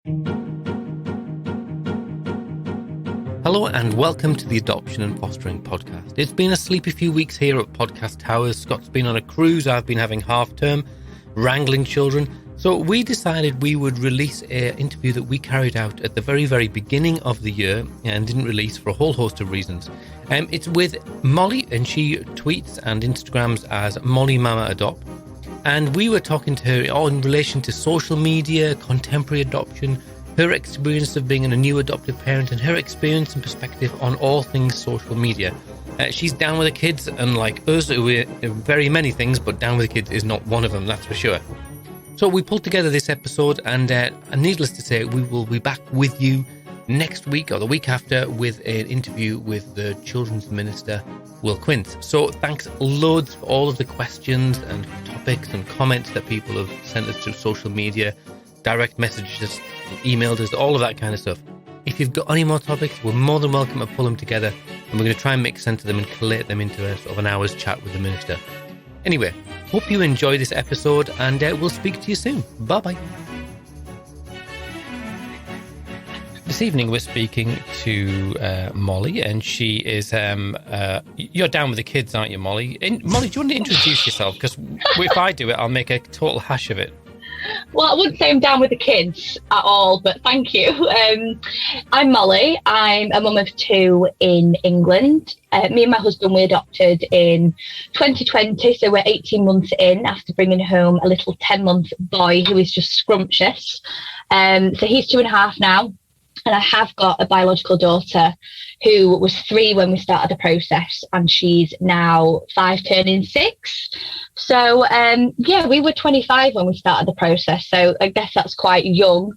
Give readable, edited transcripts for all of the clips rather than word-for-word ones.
Hello and welcome to the Adoption and Fostering Podcast. It's been a sleepy few weeks here at Podcast Towers. Scott's been on a cruise, I've been having half term, wrangling children. So we decided we would release an interview that we carried out at the very, very beginning of the year and didn't release for a whole host of reasons. It's with Molly, and she tweets and Instagrams as MollyMamaAdopt. And we were talking to her in relation to social media, contemporary adoption, her experience of being a new adoptive parent, and her experience and perspective on all things social media. She's down with the kids, unlike us, we're very many things, but down with the kids is not one of them, that's for sure. So we pulled together this episode, and needless to say, we will be back with you next week or the week after with an interview with the Children's Minister, Will Quince. So thanks loads for all of the questions and topics and comments that people have sent us through social media, direct messages, emailed us, all of that kind of stuff. If you've got any more topics, we're more than welcome to pull them together, and we're going to try and make sense of them and collate them into a sort of an hour's chat with the Minister. Anyway, hope you enjoy this episode, and we'll speak to you soon. Bye-bye. This evening we're speaking to Molly, and she is... you're down with the kids, aren't you, Molly? Molly, do you want to introduce yourself? Because if I do it, I'll make a total hash of it. Well, I wouldn't say I'm down with the kids at all, but thank you. I'm Molly. I'm a mum of two in England. Me and my husband, we adopted in 2020, so we're 18 months in after bringing home a little 10-month boy who is just scrumptious. So he's 2.5 now, and I have got a biological daughter who was 3 when we started the process, and she's now 5 turning 6. So, we were 25 when we started the process. So I guess that's quite young.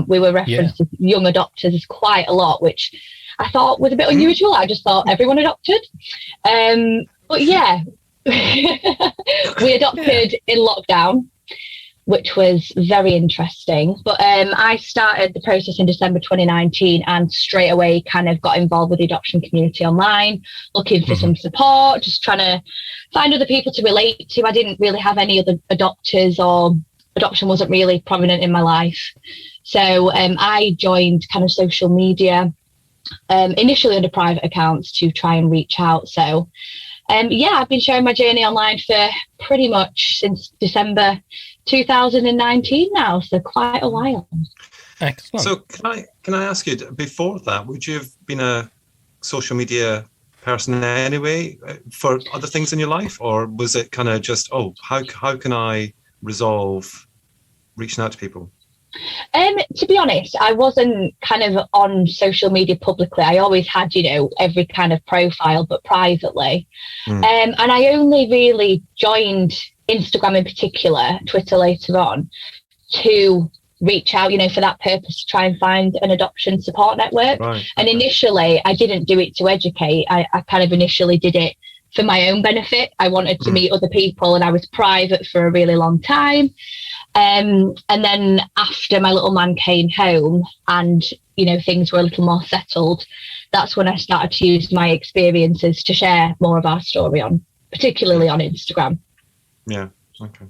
We were referenced as young adopters as quite a lot, which I thought was a bit unusual. I just thought everyone adopted. But yeah, we adopted in lockdown, which was very interesting. But I started the process in December 2019 and straight away kind of got involved with the adoption community online, looking for some support, just trying to find other people to relate to. I didn't really have any other adopters, or adoption wasn't really prominent in my life. So I joined kind of social media, initially under private accounts to try and reach out. So I've been sharing my journey online for pretty much since December 2019 now, so quite a while. Excellent. So can I ask you, before that, would you have been a social media person anyway for other things in your life, or was it kind of just, how can I resolve reaching out to people? To be honest, I wasn't kind of on social media publicly. I always had, every kind of profile, but privately. And I only really joined Instagram in particular, Twitter later on, to reach out, for that purpose, to try and find an adoption support network. Right. And initially, I didn't do it to educate. I kind of initially did it for my own benefit. I wanted to meet other people, and I was private for a really long time. And then after my little man came home and, things were a little more settled, that's when I started to use my experiences to share more of our story on, particularly on Instagram. Yeah, okay.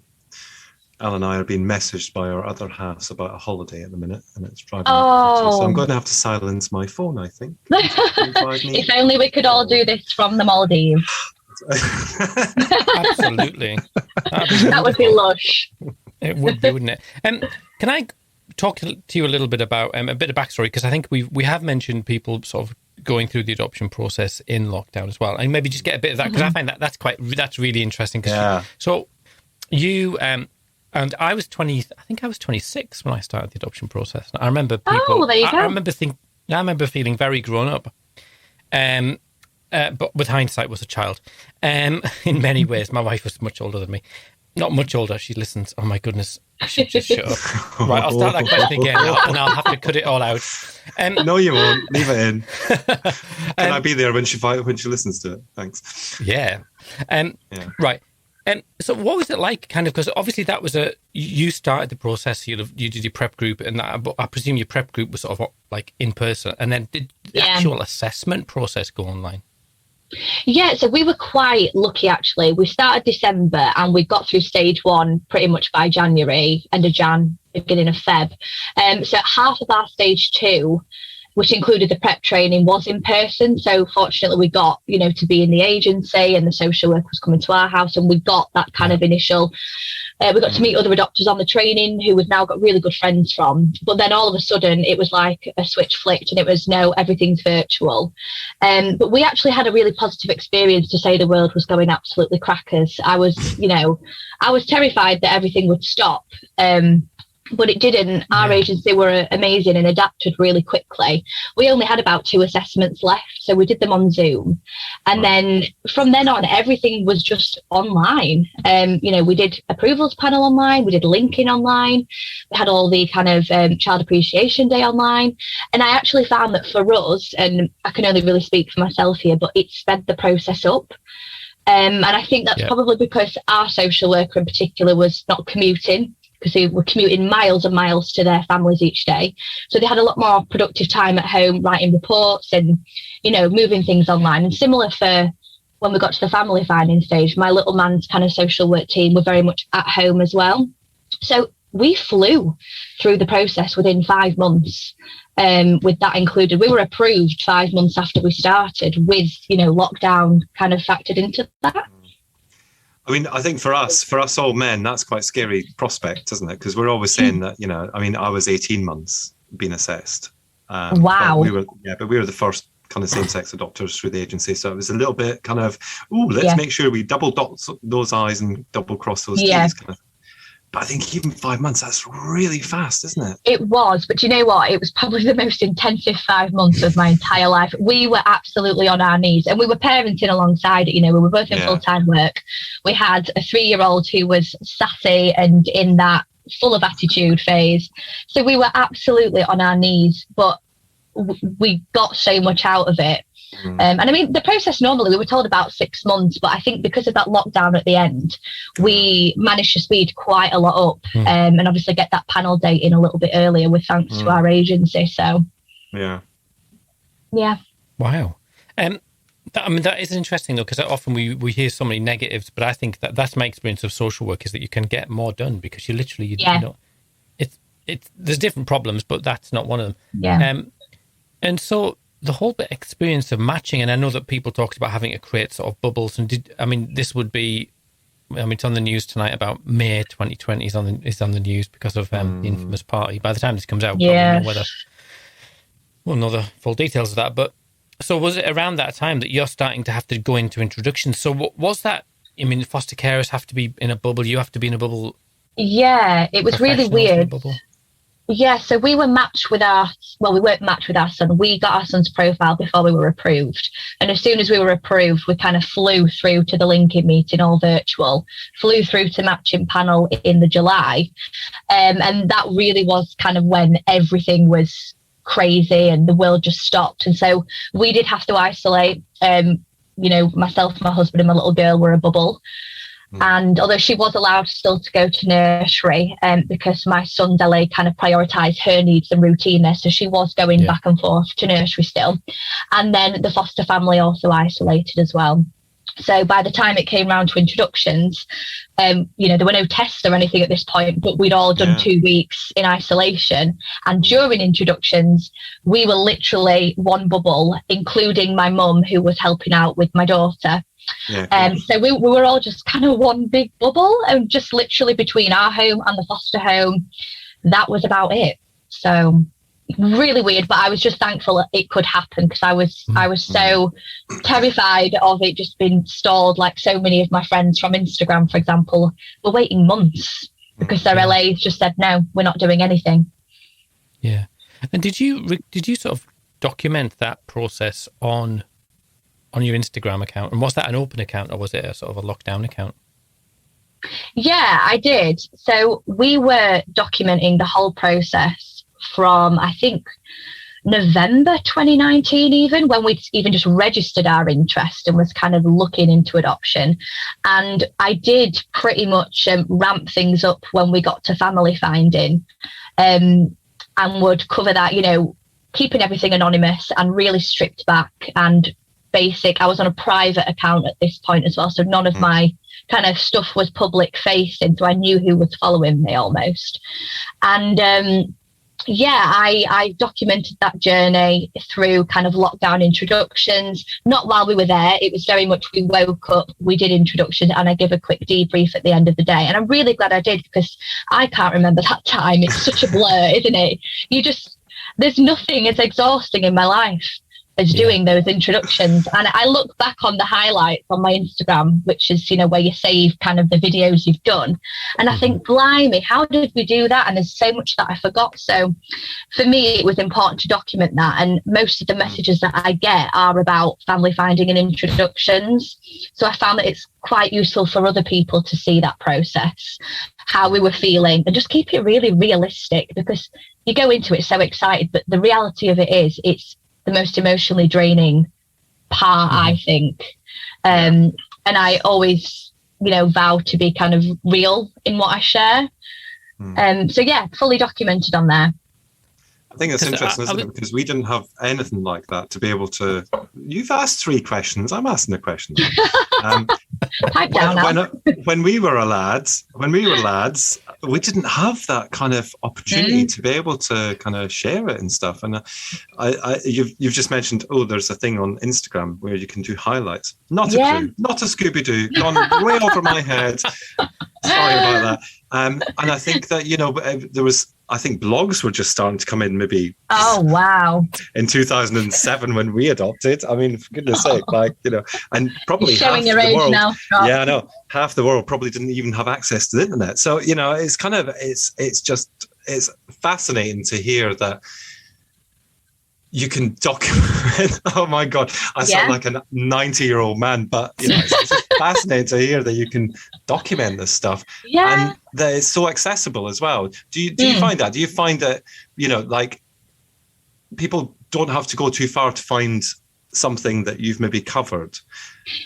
Al and I are being messaged by our other halves about a holiday at the minute, and it's driving me crazy. So I'm going to have to silence my phone, I think. If only we could all do this from the Maldives. Absolutely. That would be lush. It would be, wouldn't it? Can I talk to you a little bit about a bit of backstory? Because I think we have mentioned people sort of going through the adoption process in lockdown as well, and maybe just get a bit of that, because I find that's really interesting. So you and I was 20. I think I was 26 when I started the adoption process. I remember people. Oh, there you go. I remember feeling very grown up. But with hindsight, was a child. In many ways, my wife was much older than me. Not much older. She listens. Oh my goodness! I should just shut up. Right, I'll start that question again, and I'll have to cut it all out. No, you won't. Leave it in. Can I be there when she listens to it? Thanks. Yeah. Right. So what was it like, kind of, because obviously that was you started the process, you did your prep group, and I presume your prep group was sort of like in person, and then did the actual assessment process go online? Yeah, so we were quite lucky, actually. We started December and we got through stage 1 pretty much by January, end of Jan, beginning of Feb. So half of our stage 2, which included the prep training, was in person. So fortunately we got, to be in the agency, and the social worker was coming to our house, and we got that kind of initial, we got to meet other adopters on the training who we've now got really good friends from. But then all of a sudden it was like a switch flicked, and it was, no, everything's virtual. But we actually had a really positive experience, to say the world was going absolutely crackers. I was terrified that everything would stop. But it didn't. Our agency were amazing and adapted really quickly. We only had about 2 assessments left, so we did them on Zoom. And then from then on, everything was just online. We did approvals panel online, we did linking online, we had all the kind of Child Appreciation Day online. And I actually found that for us, and I can only really speak for myself here, but it sped the process up. And I think that's probably because our social worker in particular was not commuting, because they were commuting miles and miles to their families each day. So they had a lot more productive time at home, writing reports and, moving things online. And similar for when we got to the family finding stage, my little man's kind of social work team were very much at home as well. So we flew through the process within 5 months, with that included. We were approved 5 months after we started, with, lockdown kind of factored into that. I mean, I think for us old men, that's quite a scary prospect, isn't it? Because we're always saying that, I was 18 months being assessed. Wow. But we were the first kind of same-sex adopters through the agency. So it was a little bit kind of, let's make sure we double dot those I's and double cross those T's. Kind of. But I think even 5 months, that's really fast, isn't it? It was. But you know what? It was probably the most intensive 5 months of my entire life. We were absolutely on our knees, and we were parenting alongside it. We were both in full-time work. We had a 3-year-old who was sassy and in that full of attitude phase. So we were absolutely on our knees, but we got so much out of it. And I mean, the process normally, we were told about 6 months, but I think because of that lockdown at the end, we managed to speed quite a lot up, and obviously get that panel date in a little bit earlier with thanks to our agency. So, yeah. Wow. That is interesting though, because often we hear so many negatives, but I think that's my experience of social work, is that you can get more done because you literally, there's different problems, but that's not one of them. Yeah. And so the whole experience of matching, and I know that people talked about having to create sort of bubbles, and this would be, it's on the news tonight about May 2020 is on the news because of the infamous party. By the time this comes out, we'll know the full details of that. But so was it around that time that you're starting to have to go into introductions? So what was that? Foster carers have to be in a bubble. You have to be in a bubble. Yeah, it was really weird. Yeah, so we were matched with we weren't matched with our son. We got our son's profile before we were approved. And as soon as we were approved, we kind of flew through to the linking meeting, all virtual, flew through to matching panel in the July. And that really was kind of when everything was crazy and the world just stopped. And so we did have to isolate. Myself, my husband and my little girl were a bubble. And although she was allowed still to go to nursery, because my son's LA kind of prioritised her needs and routine there, so she was going back and forth to nursery still. And then the foster family also isolated as well. So by the time it came round to introductions, there were no tests or anything at this point, but we'd all done 2 weeks in isolation. And during introductions, we were literally one bubble, including my mum, who was helping out with my daughter. So we were all just kind of one big bubble, and just literally between our home and the foster home, that was about it. So really weird, but I was just thankful that it could happen, because I was so terrified of it just being stalled, like so many of my friends from Instagram, for example, were waiting months because their LAs just said, no, we're not doing anything. Yeah. And did you sort of document that process on your Instagram account? And was that an open account, or was it a sort of a lockdown account? Yeah, I did. So we were documenting the whole process from, I think, November 2019, even when we'd even just registered our interest and was kind of looking into adoption. And I did pretty much ramp things up when we got to family finding, and would cover that, keeping everything anonymous and really stripped back, and basic. I was on a private account at this point as well, so none of my kind of stuff was public facing, so I knew who was following me almost. And I documented that journey through kind of lockdown introductions. Not while we were there, it was very much we woke up, we did introductions, and I give a quick debrief at the end of the day. And I'm really glad I did, because I can't remember that time. It's such a blur, isn't it? There's nothing as exhausting in my life as doing those introductions. And I look back on the highlights on my Instagram, which is, where you save kind of the videos you've done. And I think, blimey, how did we do that? And there's so much that I forgot. So for me, it was important to document that. And most of the messages that I get are about family finding and introductions. So I found that it's quite useful for other people to see that process, how we were feeling, and just keep it really realistic, because you go into it so excited, but the reality of it is it's the most emotionally draining part, I think. And I always, vow to be kind of real in what I share. So yeah, fully documented on there. I think it's interesting, isn't it? Because we didn't have anything like that to be able to. You've asked 3 questions. I'm asking the questions. Pipe down now. When we were lads, we didn't have that kind of opportunity to be able to kind of share it and stuff. And you've just mentioned, there's a thing on Instagram where you can do highlights. Not a clue, not a Scooby-Doo, gone way over my head. Sorry about that. And I think that, there was. I think blogs were just starting to come in maybe. Oh, wow. In 2007 when we adopted. I mean, for goodness sake, and probably you're showing half your the age world. now. Yeah, I know. Half the world probably didn't even have access to the internet. So, it's kind of, it's fascinating to hear that you can document. Oh my God, I sound like a 90-year-old man, but it's just fascinating to hear that you can document this stuff, and that it's so accessible as well. Do you find that? Do you find that like people don't have to go too far to find something that you've maybe covered?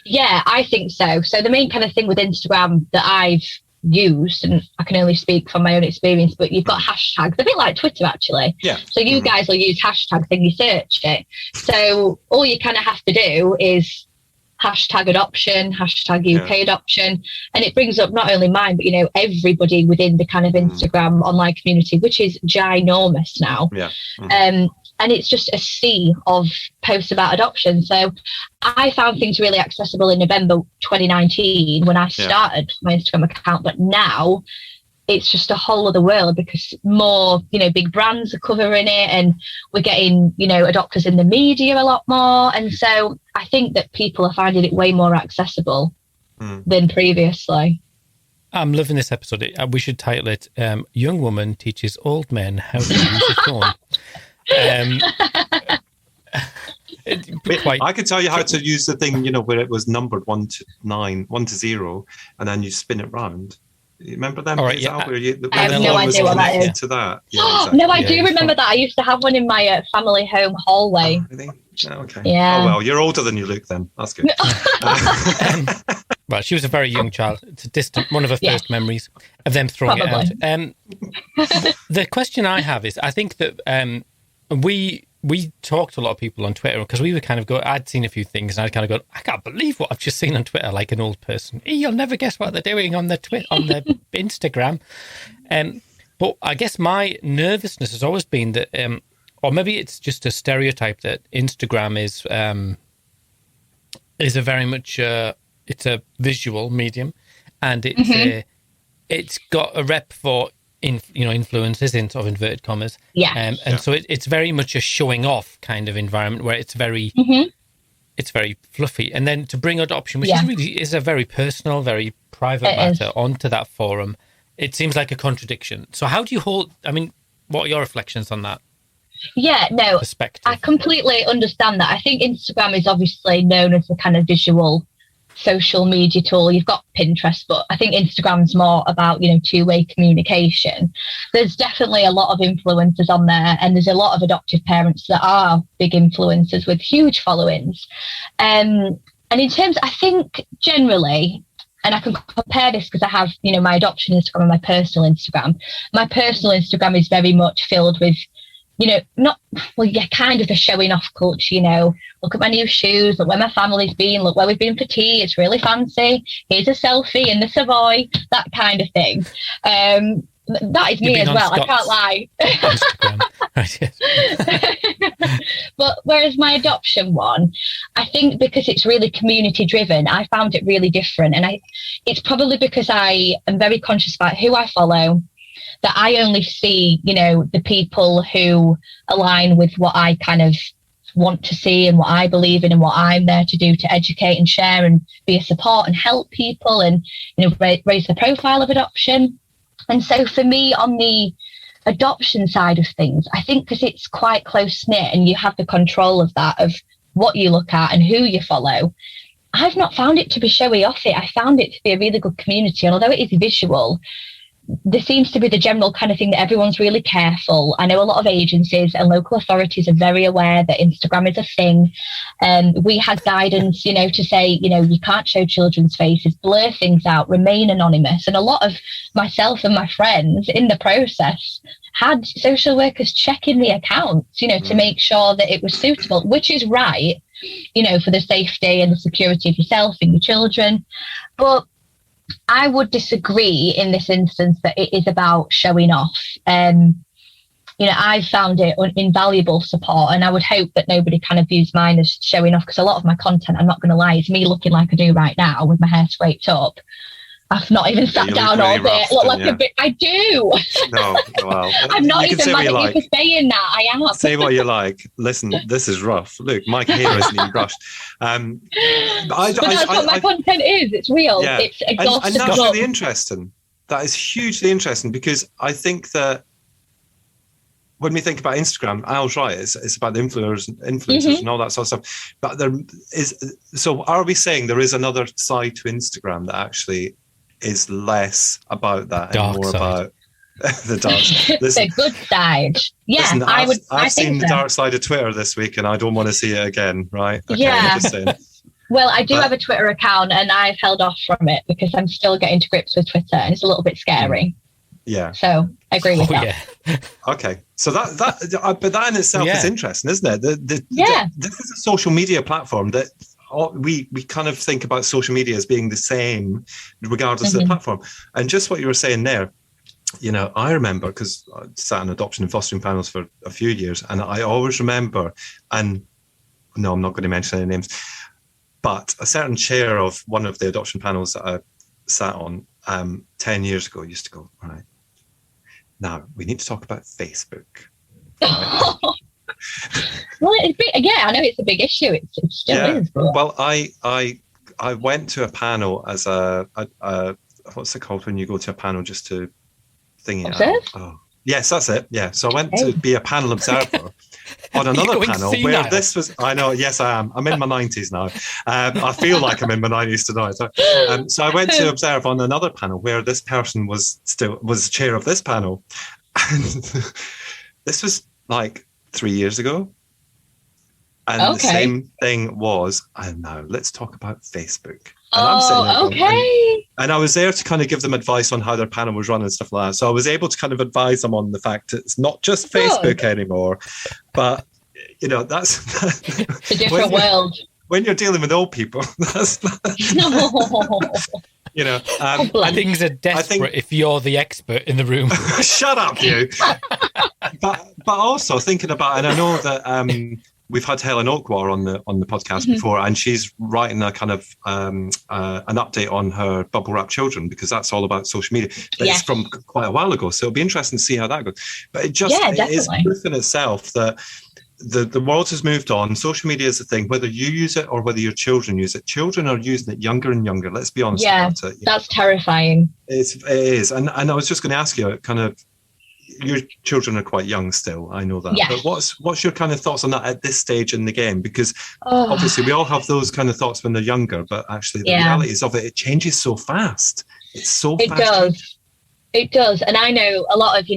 Yeah, I think so. So the main kind of thing with Instagram that I've used, and I can only speak from my own experience, but you've got hashtags, a bit like Twitter actually. Yeah. So you guys will use hashtags and you search it. So all you kind of have to do is hashtag adoption, hashtag UK adoption, and it brings up not only mine, but everybody within the kind of Instagram online community, which is ginormous now. Yeah. And it's just a sea of posts about adoption. So I found things really accessible in November 2019 when I started my Instagram account, but now it's just a whole other world, because more, big brands are covering it, and we're getting, adopters in the media a lot more. And so I think that people are finding it way more accessible than previously. I'm loving this episode. We should title it, Young Woman Teaches Old Men How to Use a Phone. I could tell you how to use the thing, where it was numbered 1 to 9, 1 to 0, and then you spin it round. You remember them? I have no idea what that is. To that. Yeah, exactly. No, I do remember that. I used to have one in my family home hallway. Oh, really? Okay. Yeah. Oh, well, you're older than you look then. That's good. Well, she was a very young child. It's a distant, one of her first memories of them throwing it out. The question I have is, I think that we talked to a lot of people on Twitter, because we were kind of I'd seen a few things, and I'd kind of go, I can't believe what I've just seen on Twitter, like an old person. You'll never guess what they're doing on their Instagram. But I guess my nervousness has always been that, or maybe it's just a stereotype, that Instagram is a very much it's a visual medium, and it's got a rep for influencers in sort of inverted commas. So it's very much a showing off kind of environment, where it's very it's very fluffy. And then to bring adoption, which is a very personal, very private matter, onto that forum, it seems like a contradiction. So how do you what are your reflections on that? Yeah, no, perspective? I completely understand that. I think Instagram is obviously known as a kind of visual social media tool. You've got Pinterest, but I think Instagram's more about, two-way communication. There's definitely a lot of influencers on there, and there's a lot of adoptive parents that are big influencers with huge followings. And in terms, I think generally, and I can compare this because I have, my adoption Instagram and my personal Instagram. My personal Instagram is very much filled with kind of the showing off culture, look at my new shoes, look where my family's been, look where we've been for tea, it's really fancy, here's a selfie in the Savoy, that kind of thing. That is me as well, Scott's I can't lie. But whereas my adoption one, I think because it's really community driven, I found it really different. And it's probably because I am very conscious about who I follow, that I only see, the people who align with what I kind of want to see and what I believe in and what I'm there to do to educate and share and be a support and help people and, raise the profile of adoption. And so for me, on the adoption side of things, I think because it's quite close-knit and you have the control of that, of what you look at and who you follow, I've not found it to be showy off it. I found it to be a really good community. And although it is visual, there seems to be the general kind of thing that everyone's really careful. I know a lot of agencies and local authorities are very aware that Instagram is a thing. We had guidance, to say, you can't show children's faces, blur things out, remain anonymous. And a lot of myself and my friends in the process had social workers checking the accounts, to make sure that it was suitable, which is right, for the safety and the security of yourself and your children. But I would disagree in this instance that it is about showing off. I found it invaluable support, and I would hope that nobody kind of views mine as showing off, because a lot of my content, I'm not going to lie, is me looking like I do right now with my hair scraped up. I've not even sat down all day. Look like a bit. I do. No, well, I'm not even mad at you for saying that. I am. Say what you like. Listen, this is rough. Look, my hair isn't even brushed. But that's what my content is. It's real. Yeah. It's exhaustive. And that's really interesting. That is hugely interesting, because I think that when we think about Instagram, Al's right. It's about the influencers and all that sort of stuff. But there is. So, are we saying there is another side to Instagram that actually is less about that and more about the dark side? Listen, the good side. Yeah, listen, I've seen the dark side of Twitter this week, and I don't want to see it again, right? Okay, yeah. Well, I do have a Twitter account, and I've held off from it because I'm still getting to grips with Twitter, and it's a little bit scary. Yeah. So I agree with that. Yeah. Okay. So but that in itself is interesting, isn't it? This is a social media platform that we kind of think about social media as being the same regardless of the platform. And just what you were saying there, I remember, because I sat on adoption and fostering panels for a few years, and I always remember, and no, I'm not going to mention any names, but a certain chair of one of the adoption panels that I sat on 10 years ago used to go, right, now we need to talk about Facebook. Right? Well, I know it's a big issue. It still is. But... Well, I went to a panel as a what's it called when you go to a panel just to thingy? Oh, yes, that's it. Yeah. So I went to be a panel observer on another panel where this was. I know. Yes, I am. I'm in my 90s now. I feel like I'm in my 90s tonight. So I went to observe on another panel where this person was chair of this panel, and this was like 3 years ago. And the same thing was, now let's talk about Facebook. And I'm sitting there and I was there to kind of give them advice on how their panel was run and stuff like that. So I was able to kind of advise them on the fact that it's not just Facebook anymore, but that's it's a different world. When you're dealing with old people, things are desperate if you're the expert in the room. Shut up, you. But also thinking about, and I know that we've had Helen Oakwar on the podcast before, and she's writing a kind of an update on her bubble wrap children, because that's all about social media. But it's from quite a while ago, so it'll be interesting to see how that goes. But it is proof in itself that the world has moved on. Social media is a thing, whether you use it or whether your children use it. Children are using it younger and younger. Let's be honest about it. That's terrifying. It is. And I was just going to ask you, kind of, your children are quite young still, I know that. But what's your kind of thoughts on that at this stage in the game? Because obviously we all have those kind of thoughts when they're younger, but actually the realities of it changes so fast. It's so fast. It does. And I know a lot of,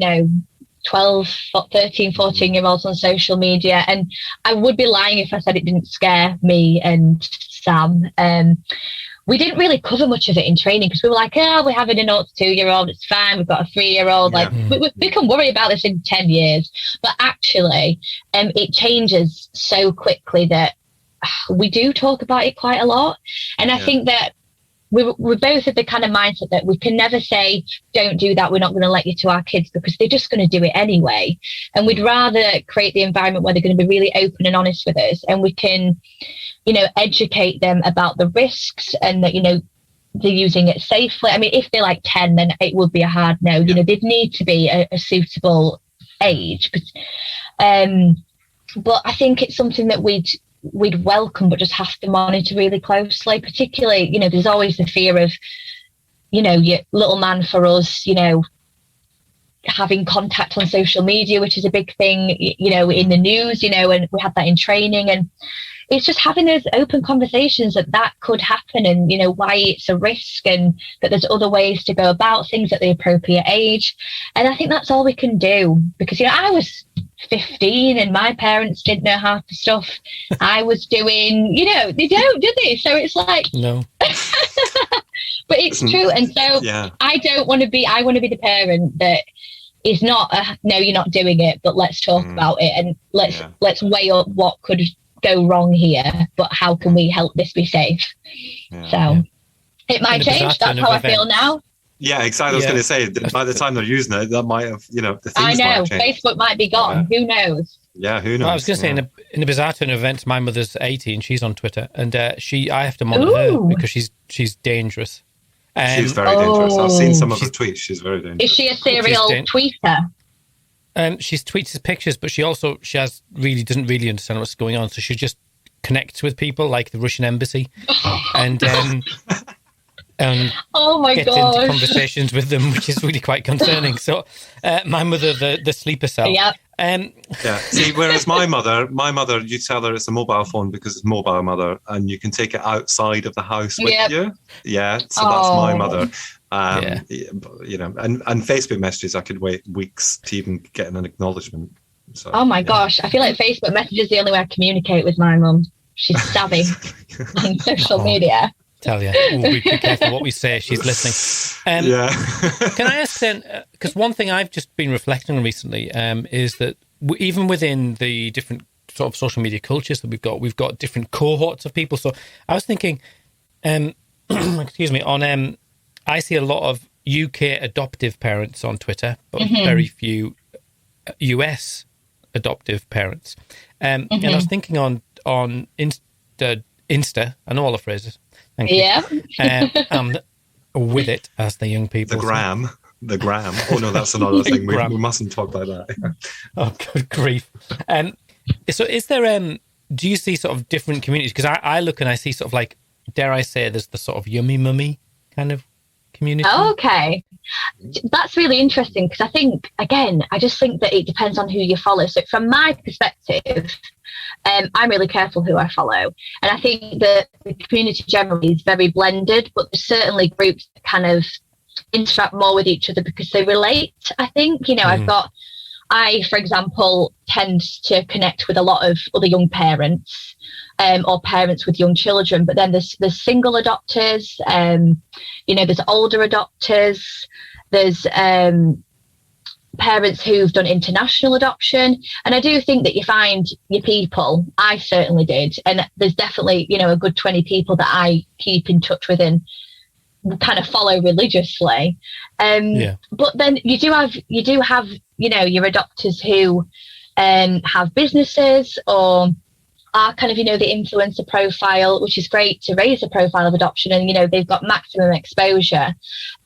12, 13, 14-year-olds on social media, and I would be lying if I said it didn't scare me and Sam. we didn't really cover much of it in training because we were like, oh, we're having a 0 to 2-year-old, it's fine. We've got a 3-year-old. Yeah. Like we can worry about this in 10 years. But actually, it changes so quickly that we do talk about it quite a lot. And I think that we're both of the kind of mindset that we can never say, don't do that, we're not going to let you to our kids, because they're just going to do it anyway. And we'd rather create the environment where they're going to be really open and honest with us, and we can, educate them about the risks and that, they're using it safely. I mean, if they're like 10, then it would be a hard no. They'd need to be a suitable age. But I think it's something that we'd welcome, but just have to monitor really closely. Particularly, there's always the fear of, your little man for us, having contact on social media, which is a big thing, in the news, and we had that in training. And it's just having those open conversations that could happen, and, why it's a risk, and that there's other ways to go about things at the appropriate age. And I think that's all we can do, because, I was 15 and my parents didn't know half the stuff I was doing. They don't, do they? So it's like, no. But it's true. And so I want to be the parent that is not no, you're not doing it, but let's talk about it, and let's weigh up what could go wrong here, but how can we help this be safe? It might change. That's how I feel now. Yeah, exactly. I was going to say, by the time they're using it, that might have, the things I know, might have changed. Facebook might be gone. Who knows? Yeah, who knows? Well, I was going to say, in a bizarre turn of events, my mother's 80 and she's on Twitter, and I have to monitor her because she's dangerous. She's very dangerous. I've seen some of her tweets. She's very dangerous. Is she a serial tweeter? She tweets his pictures, but she doesn't really understand what's going on. So she just connects with people like the Russian embassy, and oh my get god, into conversations with them, which is really quite concerning. So my mother, the sleeper cell. See, whereas my mother, you tell her it's a mobile phone because it's mobile, mother, and you can take it outside of the house with you. Yeah, so that's my mother. And Facebook messages, I could wait weeks to even get an acknowledgement. So, oh my gosh, I feel like Facebook Messenger is the only way I communicate with my mum. She's savvy on social media. Tell you, we'll be careful what we say. She's listening. Can I ask then? Because one thing I've just been reflecting on recently is that even within the different sort of social media cultures that we've got different cohorts of people. So I was thinking, excuse me, on I see a lot of UK adoptive parents on Twitter, but very few US adoptive parents. And I was thinking on Insta, I know all the phrases. Thank you. With it, as the young people say. The gram. Oh no, that's another thing. We mustn't talk about that. Oh, good grief. So is there, do you see sort of different communities? Because I look and I see sort of like, dare I say, there's the sort of yummy mummy kind of community. Okay. That's really interesting, because I think, again, I just think that it depends on who you follow. So from my perspective, I'm really careful who I follow. And I think that the community generally is very blended, but there's certainly groups that kind of interact more with each other because they relate, I think. I, for example, tend to connect with a lot of other young parents or parents with young children. But then there's single adopters, there's older adopters, there's parents who've done international adoption. And I do think that you find your people. I certainly did. And there's definitely, a good 20 people that I keep in touch with and kind of follow religiously. But then you do have, your adopters who have businesses or are kind of, the influencer profile, which is great to raise a profile of adoption, and, they've got maximum exposure.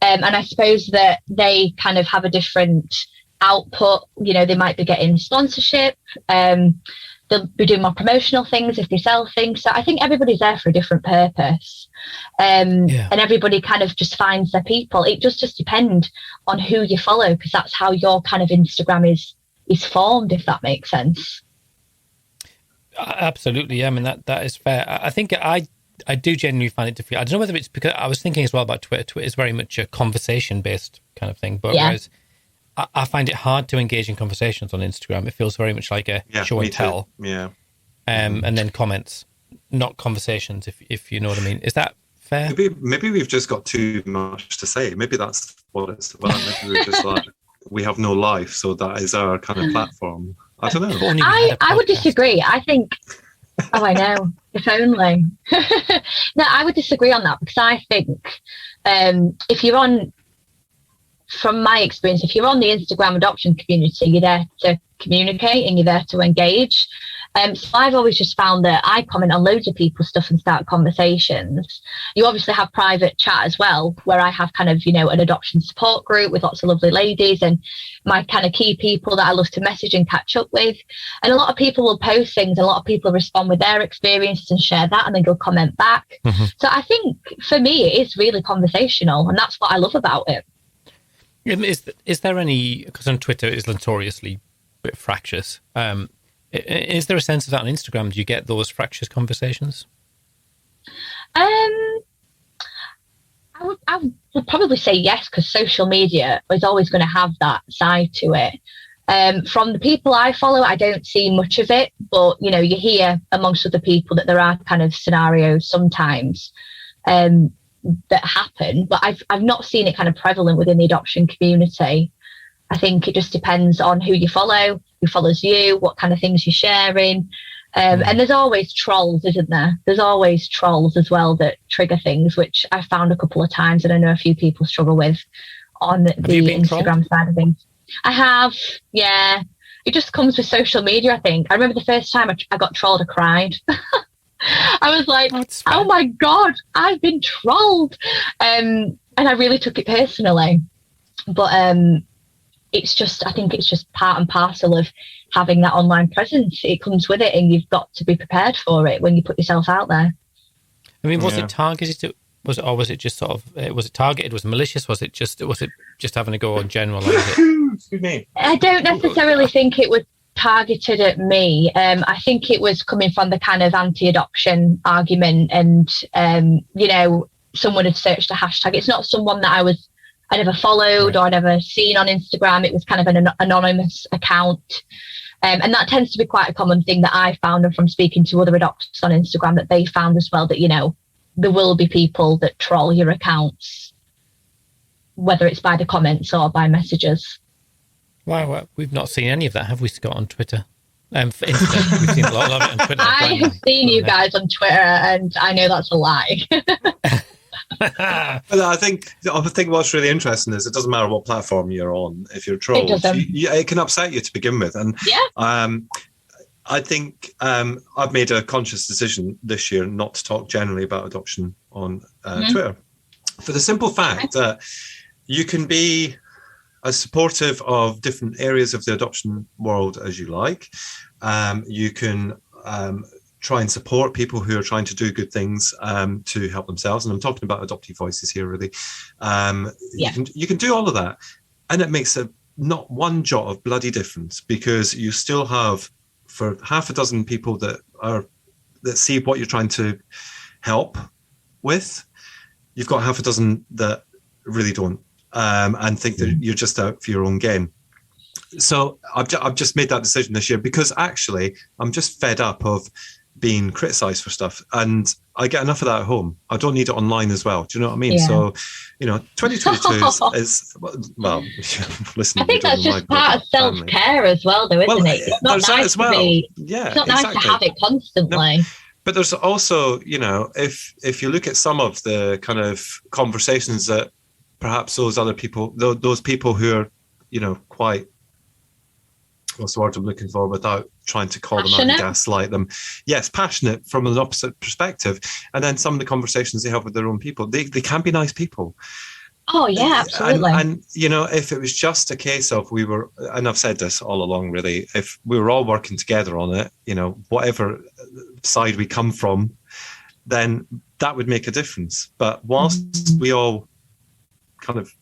And I suppose that they kind of have a different output. They might be getting sponsorship. They'll be doing more promotional things if they sell things. So I think everybody's there for a different purpose. And everybody kind of just finds their people. It just depends on who you follow, because that's how your kind of Instagram is formed, if that makes sense. Absolutely. I mean, that is fair. I think I do genuinely find it difficult. I don't know whether it's because I was thinking as well about Twitter. Twitter is very much a conversation-based kind of thing. But whereas I find it hard to engage in conversations on Instagram. It feels very much like a show and tell. Yeah. And then comments, not conversations, if you know what I mean. Is that Fair. Maybe we've just got too much to say. Maybe that's what it's about. Maybe we're just like, we have no life, so that is our kind of platform. I don't know. I would disagree. I think, oh, I know, if only. No, I would disagree on that, because I think if you're on, from my experience, if you're on the Instagram adoption community, you're there to communicate and you're there to engage. So I've always just found that I comment on loads of people's stuff and start conversations. You obviously have private chat as well, where I have kind of, an adoption support group with lots of lovely ladies and my kind of key people that I love to message and catch up with. And a lot of people will post things, and a lot of people respond with their experiences and share that, and then they'll comment back. Mm-hmm. So I think for me, it is really conversational, and that's what I love about it. Is there any, because on Twitter it is notoriously a bit fractious, is there a sense of that on Instagram? Do you get those fractious conversations? I would probably say yes, because social media is always going to have that side to it. From the people I follow, I don't see much of it, but you hear amongst other people that there are kind of scenarios sometimes that happen, but I've not seen it kind of prevalent within the adoption community. I think it just depends on who you follow, who follows you, what kind of things you're sharing. And there's always trolls, isn't there? There's always trolls as well that trigger things, which I found a couple of times, and I know a few people struggle with on the Instagram side of things. I have, yeah. It just comes with social media, I think. I remember the first time I got trolled, I cried. I was like, oh my God, I've been trolled. And I really took it personally. But I think it's just part and parcel of having that online presence. It comes with it, and you've got to be prepared for it when you put yourself out there. I mean, was it targeted? Was it just sort of? Was it targeted? Was it malicious? Was it just having a go on general? Excuse me. I don't necessarily think it was targeted at me. I think it was coming from the kind of anti-adoption argument, and someone had searched a hashtag. It's not someone that I never followed or I never seen on Instagram. It was kind of an anonymous account. And that tends to be quite a common thing that I found, and from speaking to other adopters on Instagram, that they found as well, that, there will be people that troll your accounts, whether it's by the comments or by messages. Wow, we've not seen any of that, have we, Scott, on Twitter? We've seen a lot of it on Twitter. I have seen you guys on Twitter, and I know that's a lie. But I think what's really interesting is it doesn't matter what platform you're on. If you're trolled, it can upset you to begin with. And I think I've made a conscious decision this year not to talk generally about adoption on Twitter, for the simple fact that you can be as supportive of different areas of the adoption world as you like. You can try and support people who are trying to do good things to help themselves. And I'm talking about adoptee voices here, really. You can do all of that. And it makes not one jot of bloody difference, because you still have, for half a dozen people that see what you're trying to help with, you've got half a dozen that really don't and think that you're just out for your own gain. So I've just made that decision this year, because actually I'm just fed up of being criticized for stuff, and I get enough of that at home. I don't need it online as well. Do you know what I mean? Yeah. So 2022 is well listen, I think that's just part of self-care as well, though, isn't it? It's not nice to be, it's not nice to have it constantly. No. But there's also, if you look at some of the kind of conversations that perhaps those other people, those people who are, quite, what's the word I'm looking for without trying to call passionate. Them out and gaslight them. Yes, passionate from an opposite perspective. And then some of the conversations they have with their own people, they can be nice people. Oh, yeah, absolutely. And if it was just a case of and I've said this all along, really, if we were all working together on it, whatever side we come from, then that would make a difference. But whilst we all kind of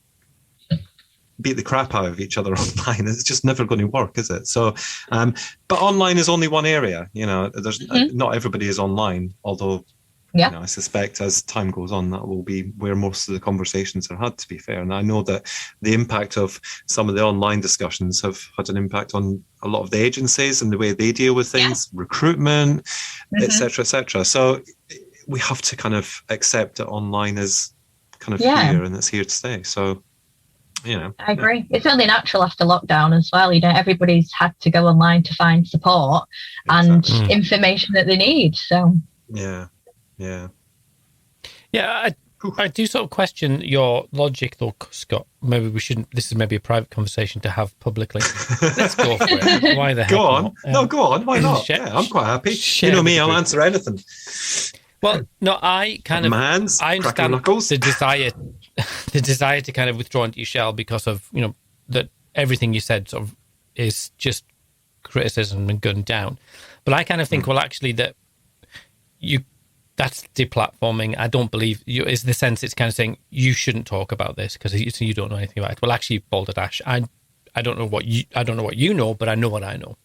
beat the crap out of each other online, it's just never going to work, is it? So, but online is only one area. There's not everybody is online, although I suspect as time goes on, that will be where most of the conversations are had, to be fair. And I know that the impact of some of the online discussions have had an impact on a lot of the agencies and the way they deal with things, recruitment, etc., etc. So we have to kind of accept that online is kind of here and it's here to stay. So, I agree. It's only natural after lockdown as well. Everybody's had to go online to find support and information that they need. So yeah. I do sort of question your logic, though, Scott. Maybe we shouldn't. This is maybe a private conversation to have publicly. Let's go for it. Why the hell? Go on. No, go on. Why not? I'm quite happy. You know me, I'll answer anything. Well, no, I kind of I understand the desire to kind of withdraw into your shell because of that everything you said sort of is just criticism and gunned down. But I kind of think, well, actually, that's deplatforming. I don't believe you. Is the sense it's kind of saying you shouldn't talk about this because you don't know anything about it. Well, actually, Balderdash, I don't know what you know, but I know what I know.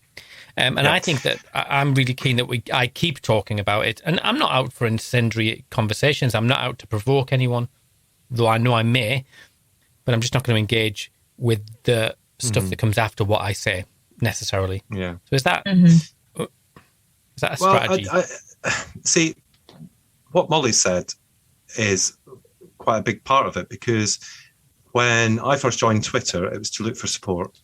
I think that I'm really keen that I keep talking about it. And I'm not out for incendiary conversations. I'm not out to provoke anyone, though I know I may. But I'm just not going to engage with the stuff that comes after what I say necessarily. Yeah. So is that a strategy? See, what Molly said is quite a big part of it, because when I first joined Twitter, it was to look for support.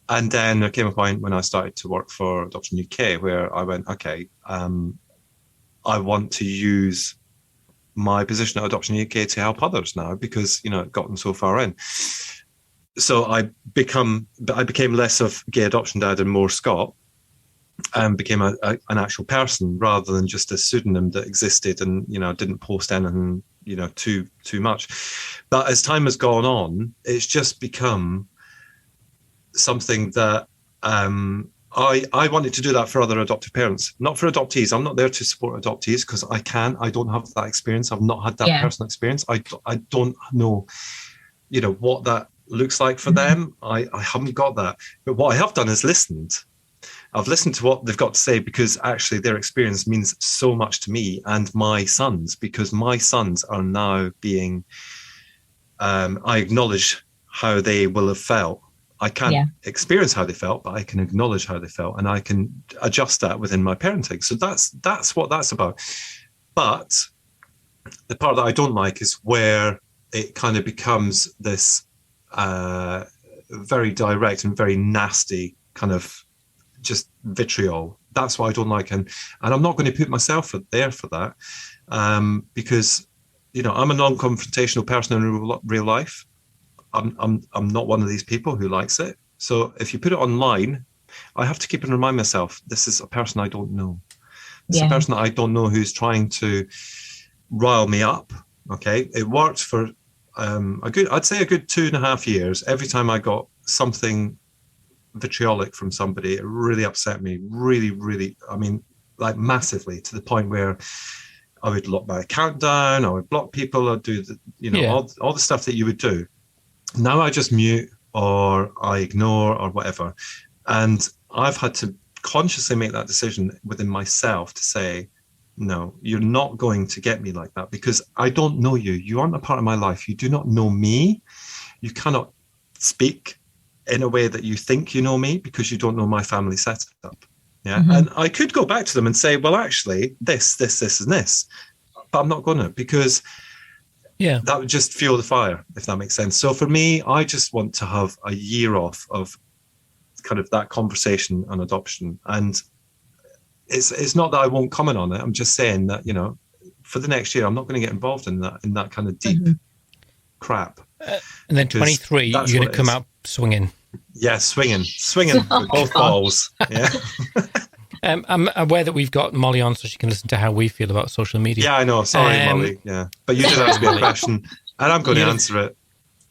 And then there came a point when I started to work for Adoption UK where I went, okay, I want to use my position at Adoption UK to help others now because, it gotten so far in. So I became less of gay adoption dad and more Scott, and became an actual person rather than just a pseudonym that existed and, didn't post anything, too much. But as time has gone on, it's just become something that I wanted to do that for other adoptive parents, not for adoptees. I'm not there to support adoptees because I don't have that experience. I've not had that personal experience. I don't know, what that looks like for them. I haven't got that. But what I have done is listened. I've listened to what they've got to say because actually their experience means so much to me and my sons, because my sons are now being, I acknowledge how they will have felt. I can't experience how they felt, but I can acknowledge how they felt and I can adjust that within my parenting. So that's what that's about. But the part that I don't like is where it kind of becomes this very direct and very nasty kind of just vitriol. That's what I don't like. And I'm not going to put myself there for that because, I'm a non-confrontational person in real life. I'm not one of these people who likes it. So if you put it online, I have to keep and remind myself, this is a person I don't know. It's a person that I don't know who's trying to rile me up. Okay. It worked for a good 2.5 years. Every time I got something vitriolic from somebody, it really upset me. Really, really, massively, to the point where I would lock my account down, I would block people, I'd do all the stuff that you would do. Now I just mute or I ignore or whatever. And I've had to consciously make that decision within myself to say, no, you're not going to get me like that because I don't know you. You aren't a part of my life. You do not know me. You cannot speak in a way that you think you know me because you don't know my family setup. Yeah. Mm-hmm. And I could go back to them and say, well, actually, this, and this. But I'm not going to, because that would just fuel the fire, if that makes sense. So for me, I just want to have a year off of kind of that conversation on adoption. And it's not that I won't comment on it. I'm just saying that, for the next year, I'm not going to get involved in that kind of deep crap. And then 23, you're going to come out swinging. Yeah, swinging with both balls. Yeah. I'm aware that we've got Molly on so she can listen to how we feel about social media. Yeah, I know. Sorry, Molly. Yeah. But you did ask me a question and I'm going to answer it.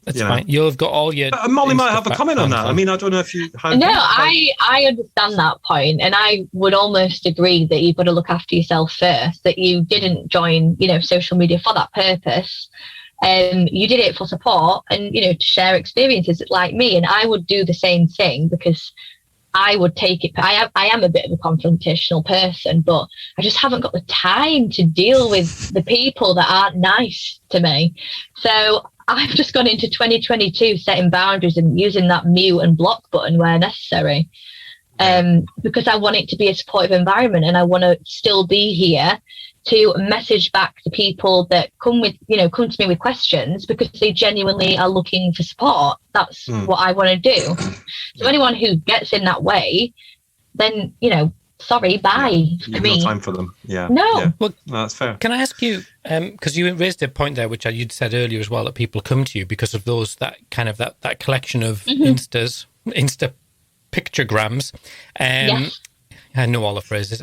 That's fine. You'll have got all your... But Molly might have a comment on that. I don't know if you... I understand that point, and I would almost agree that you've got to look after yourself first, that you didn't join, social media for that purpose. You did it for support and, to share experiences like me. And I would do the same thing because I would take it. I am a bit of a confrontational person, but I just haven't got the time to deal with the people that aren't nice to me. So I've just gone into 2022 setting boundaries and using that mute and block button where necessary. because I want it to be a supportive environment, and I want to still be here to message back to people that come to me with questions because they genuinely are looking for support. That's what I want to do. So anyone who gets in that way, then, sorry, bye. You've no time for them. Yeah. No. Yeah. Well, no, that's fair. Can I ask you, because you raised a point there, which you'd said earlier as well, that people come to you because of that collection of Insta pictograms. Yes. I know all the phrases.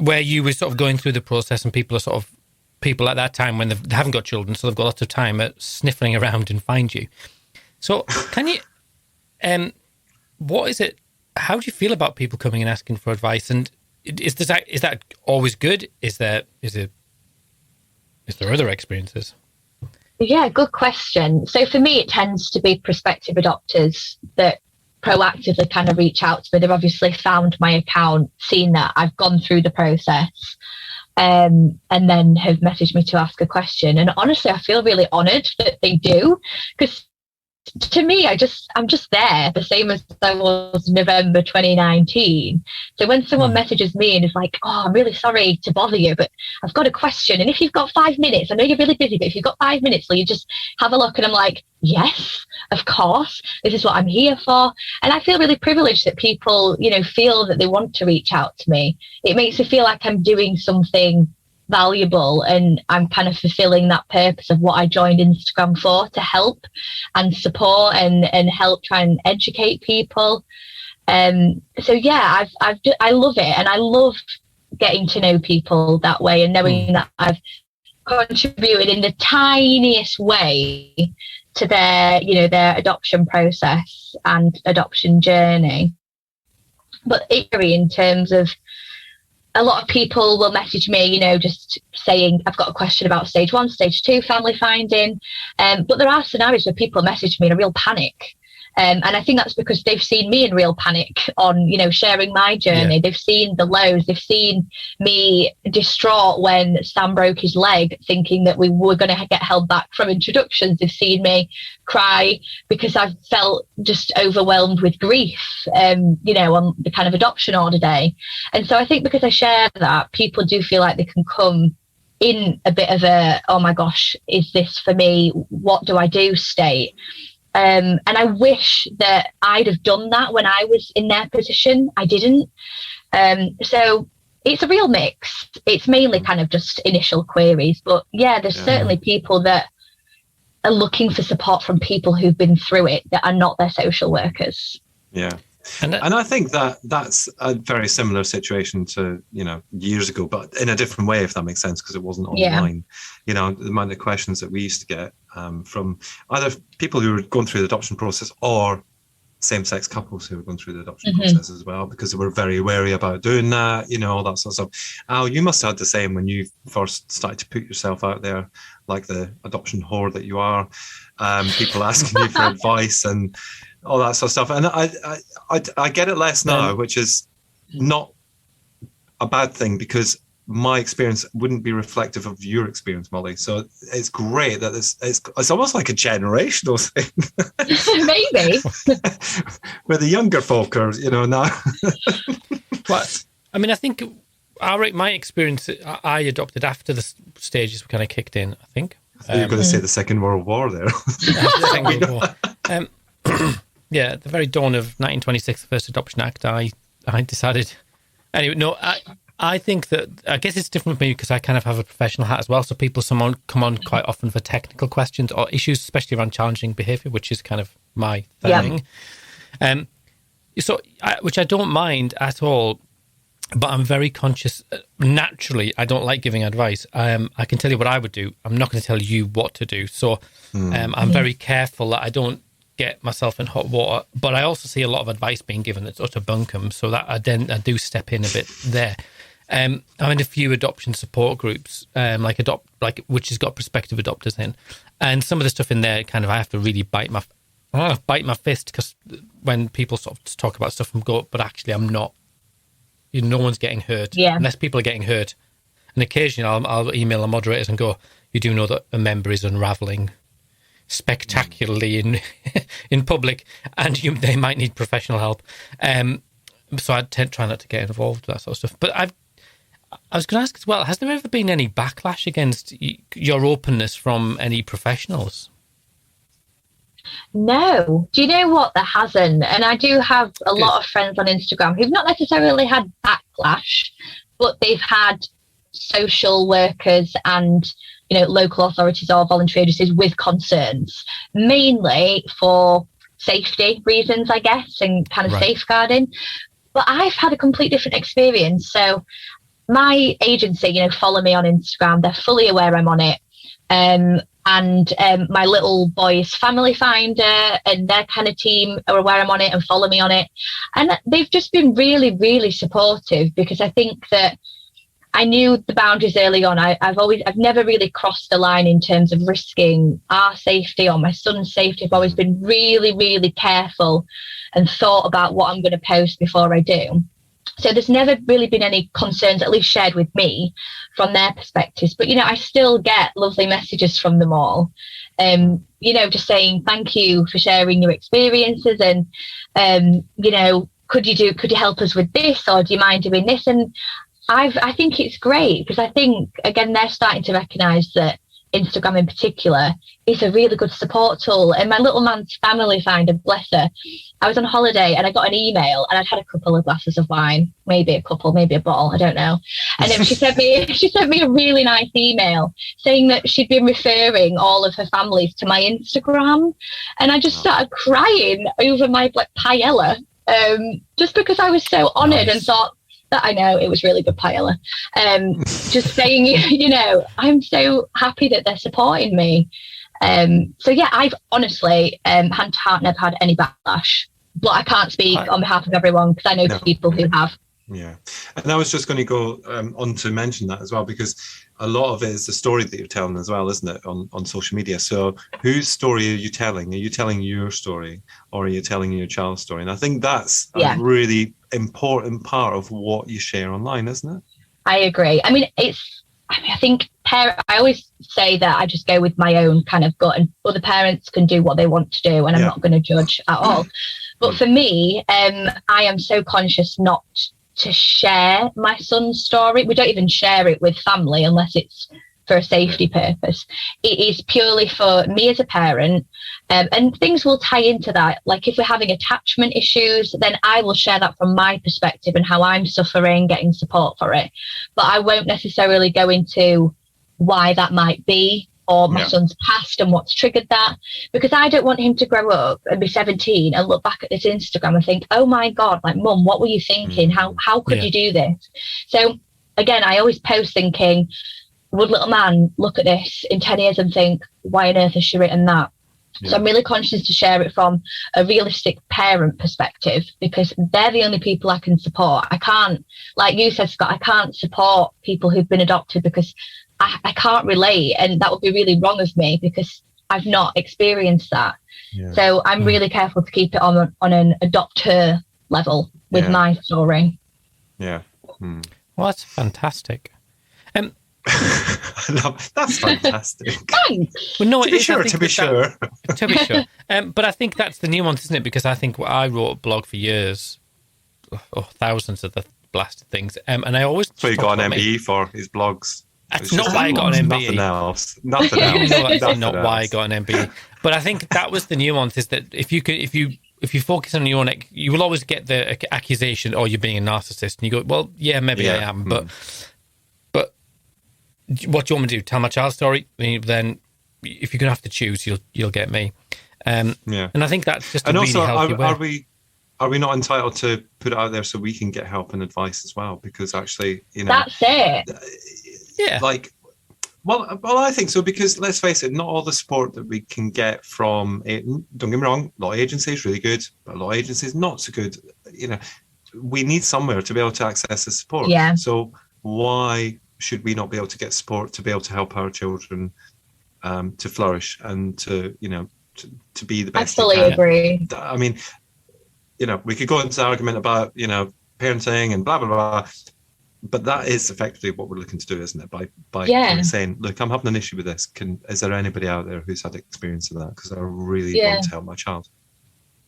Where you were sort of going through the process, and people at that time when they haven't got children, so they've got lots of time at sniffling around and find you. So can you, what is it? How do you feel about people coming and asking for advice? And is that always good? Is there other experiences? Yeah, good question. So for me, it tends to be prospective adopters that proactively kind of reach out to me. They've obviously found my account, seen that I've gone through the process, and then have messaged me to ask a question. And honestly, I feel really honoured that they do, because to me, I'm just there, the same as I was November 2019. So when someone messages me and is like, "Oh, I'm really sorry to bother you, but I've got a question. And if you've got 5 minutes, I know you're really busy, but if you've got 5 minutes, will you just have a look?" And I'm like, "Yes, of course. This is what I'm here for." And I feel really privileged that people, feel that they want to reach out to me. It makes me feel like I'm doing something valuable, and I'm kind of fulfilling that purpose of what I joined Instagram for, to help and support and help try and educate people. So yeah, I love it, and I love getting to know people that way, and knowing that I've contributed in the tiniest way to their adoption process and adoption journey. But in terms of, a lot of people will message me, just saying, "I've got a question about stage 1, stage 2 family finding." But there are scenarios where people message me in a real panic. And I think that's because they've seen me in real panic on, sharing my journey. Yeah. They've seen the lows. They've seen me distraught when Sam broke his leg, thinking that we were going to get held back from introductions. They've seen me cry because I've felt just overwhelmed with grief, on the kind of adoption order day. And so I think because I share that, people do feel like they can come in a bit of a, "Oh my gosh, is this for me? What do I do?" state. And I wish that I'd have done that when I was in their position. I didn't. So it's a real mix. It's mainly kind of just initial queries. But yeah, there's certainly people that are looking for support from people who've been through it that are not their social workers. Yeah. And I think that's a very similar situation to, years ago, but in a different way, if that makes sense, because it wasn't online. The amount of questions that we used to get from either people who were going through the adoption process or same-sex couples who were going through the adoption process as well, because they were very wary about doing that, all that sort of stuff. Al, you must have had the same when you first started to put yourself out there, like the adoption whore that you are, people asking you for advice and all that sort of stuff. And I get it less now, which is not a bad thing, because my experience wouldn't be reflective of your experience, Molly. So it's great that it's almost like a generational thing. Maybe. Where the younger folk are, now. But I mean, I think my experience, I adopted after the stages were kind of kicked in, I think. I thought you were going to say the Second World War there. The Second World War. Yeah, at the very dawn of 1926, the first Adoption Act, I decided... Anyway, no, I think that... I guess it's different for me because I kind of have a professional hat as well, so come on quite often for technical questions or issues, especially around challenging behaviour, which is kind of my thing. Yeah. Which I don't mind at all, but I'm very conscious. Naturally, I don't like giving advice. I can tell you what I would do. I'm not going to tell you what to do. So I'm very careful that I don't get myself in hot water, but I also see a lot of advice being given that's utter bunkum, so that I do step in a bit there. I'm in a few adoption support groups, which has got prospective adopters in, and some of the stuff in there, kind of, I have to really bite my fist, because when people sort of talk about stuff and go, but actually I'm not. No one's getting hurt unless people are getting hurt, and occasionally I'll email the moderators and go, "You do know that a member is unravelling spectacularly in public, and they might need professional help. So I try not to get involved with that sort of stuff. But I was going to ask as well, has there ever been any backlash against your openness from any professionals? No. Do you know what? There hasn't. And I do have a lot of friends on Instagram who've not necessarily had backlash, but they've had social workers and, local authorities or voluntary agencies with concerns, mainly for safety reasons, I guess, and kind of safeguarding. But I've had a complete different experience. So my agency, follow me on Instagram. They're fully aware I'm on it. And my little boy's family finder and their kind of team are aware I'm on it and follow me on it. And they've just been really, really supportive, because I think that I knew the boundaries early on. I've never really crossed the line in terms of risking our safety or my son's safety. I've always been really, really careful and thought about what I'm going to post before I do. So there's never really been any concerns, at least shared with me from their perspectives. But, I still get lovely messages from them all, just saying thank you for sharing your experiences. And, could you help us with this, or do you mind doing this? And I think it's great, because I think, again, they're starting to recognise that Instagram in particular is a really good support tool. And my little man's family finder, bless her, I was on holiday and I got an email, and I'd had a couple of glasses of wine, maybe a bottle, I don't know. And then she sent me a really nice email saying that she'd been referring all of her families to my Instagram. And I just started crying over my paella, just because I was so honoured and thought, that I know it was really good paella. Just saying, I'm so happy that they're supporting me. So yeah, I've honestly, hand to heart, never had any backlash, but I can't speak on behalf of everyone, because I know people who have. Yeah. And I was just going to go on to mention that as well, because a lot of it is the story that you're telling as well, isn't it, on social media? So whose story are you telling? Are you telling your story, or are you telling your child's story? And I think that's a really important part of what you share online, isn't it? I agree. I think I always say that I just go with my own kind of gut, and other parents can do what they want to do, and I'm not going to judge at all. But for me, I am so conscious not to share my son's story. We don't even share it with family unless it's for a safety purpose. It is purely for me as a parent, and things will tie into that. Like if we're having attachment issues, then I will share that from my perspective and how I'm suffering, getting support for it. But I won't necessarily go into why that might be, or my son's past and what's triggered that, because I don't want him to grow up and be 17 and look back at this Instagram and think, oh my God, Mum, what were you thinking? How could you do this? So again, I always post thinking, would little man look at this in 10 years and think, why on earth has she written that? So I'm really conscious to share it from a realistic parent perspective, because they're the only people I can support. I can't, like you said, Scott, I can't support people who've been adopted, because I can't relate, and that would be really wrong of me, because I've not experienced that. So I'm really careful to keep it on an adopt-her level with my story. Well, that's fantastic. That's fantastic. Thanks. Well, no, to be sure. But I think that's the nuance, isn't it? Because I think I wrote a blog for years, thousands of the blasted things, and I always. That's what you got an MBE for, his blogs. That's not why I got an MBE. Nothing else. No, that's not why I got an MBE. But I think that was the nuance, is that if you focus on your own, you will always get the accusation, "Oh, you're being a narcissist," and you go, "Well, yeah, maybe I am, but what do you want me to do? Tell my child's story?" Then, if you're gonna have to choose, you'll get me. And I think that's just a really healthy way. Are we not entitled to put it out there so we can get help and advice as well? Because actually, that's it. Well, I think so, because let's face it, not all the support that we can get from it. Don't get me wrong, a lot of agencies really good, but a lot of agencies not so good. We need somewhere to be able to access the support. So why should we not be able to get support to be able to help our children to flourish and to be the best? I fully agree. I mean, we could go into the argument about parenting and blah blah blah. but that is effectively what we're looking to do, isn't it? By Yeah. kind of saying, look, I'm having an issue with this. Is there anybody out there who's had experience of that? Because I really want to help my child.